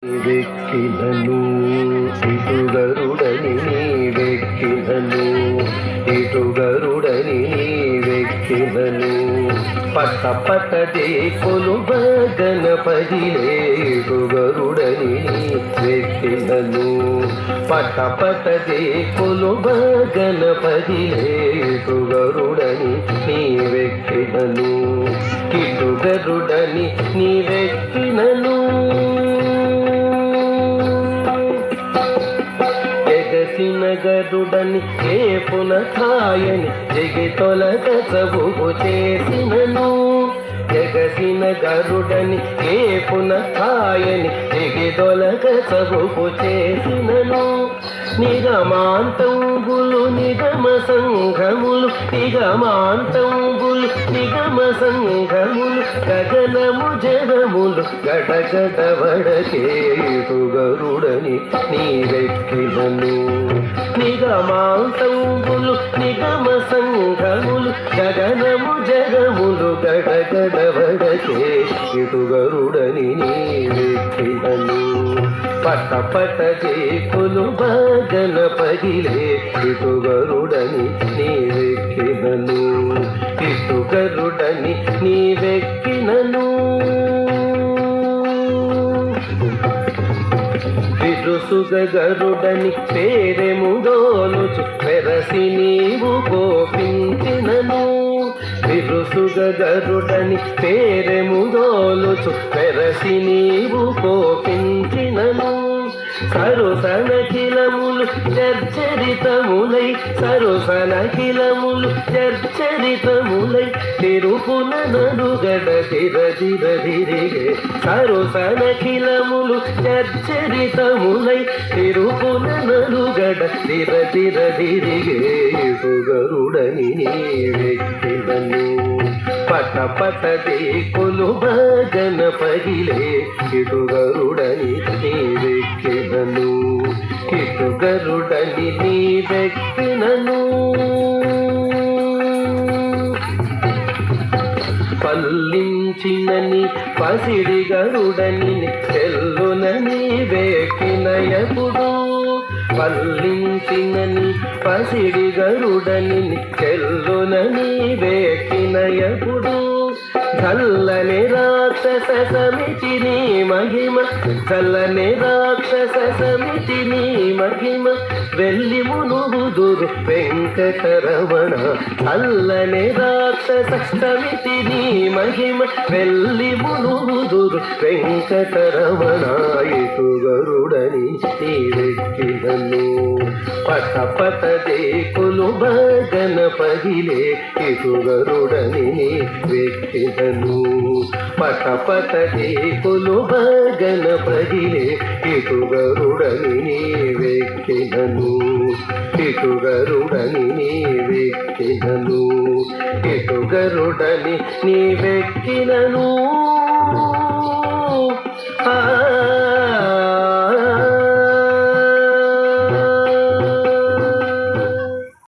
వెక్కినను ఇటుగరుడని వెక్కినను ఇటుగరుడని వెక్కినను పట్ట పట్టదే కొలువ గణపతిలే ఇటుగరుడని వెక్కినను పట్ట పట్టదే కొలువ గణపతిలే ఇటుగరుడని నీ వెక్కినను ఇటుగరుడని నీ వెక్కినను గరుడని ఏ పునఃాయని జగి తొలగ చబుగు చేసినను జగసిన గరుడని ఏ పునఃాయని జగి తొలగ చబుగు చేసినను నిగమాంతంబులు నిగమ సంఘములు నిగమాంతంబులు నిగమ సంఘములు గగనము జగములు గడగడవడకేటు గరుడని నీవెక్కినను నిగమాంతంబులు నిగమ సంఘములు గగనము జగములు గడగడవడకేటు గరుడని నీవెక్కినను పట్ట పట్ట చేకులు గణపతిలే ఇటుగరుడని నీవెక్కినను ఇటుగరుడని నీవెక్కినను విరుసుగ గరుడని పేరెముగోలుచు పెరసి నీవు కోపించినను విరుసుగ గరుడని పేరెముగోలుచు పెరసి నీవు కోపించినను సరుసనఖిలములు చర్చరితములై సరుసనఖిలములు చర్చరితములై తిరుపున నడుగడ తిరదిరదిరిగే సరుసనఖిలములు చర్చరితములై తిరుపున నడుగడ తిరదిరదిరిగే గరుడని వెక్కినను పట పటదే కొలువ గణపతిలే ఇటుగరుడని నీవెక్కినను ఇటుగరుడని నీవెక్కినను పల్లించినని పసిడి గరుడని చెల్లునని వెక్కినయపుడు పల్లించినని పసిడి గరుడని చెల్లునని వెక్కినయపుడు చల్లని రాక్షస సమితి నీ మహిమ చల్లని రాక్షస సమితి నీ మహిమ వెళ్ళి మునుగుదురు వెంకటరమణ చల్లని రాక్షస సమితి నీ మహిమ వెళ్ళి మునుగుదురు వెంకటరమణ ఇటుగరుడని నీవెక్కినను పట పటదే కొలువ గణపతిలే ఇటుగరుడని వెక్కినను పట పటదే కొలువ గణపతిలే ఇటుగరుడని వెక్కినను ఇటుగరుడని వెక్కినను ఇటుగరుడని వెక్కినను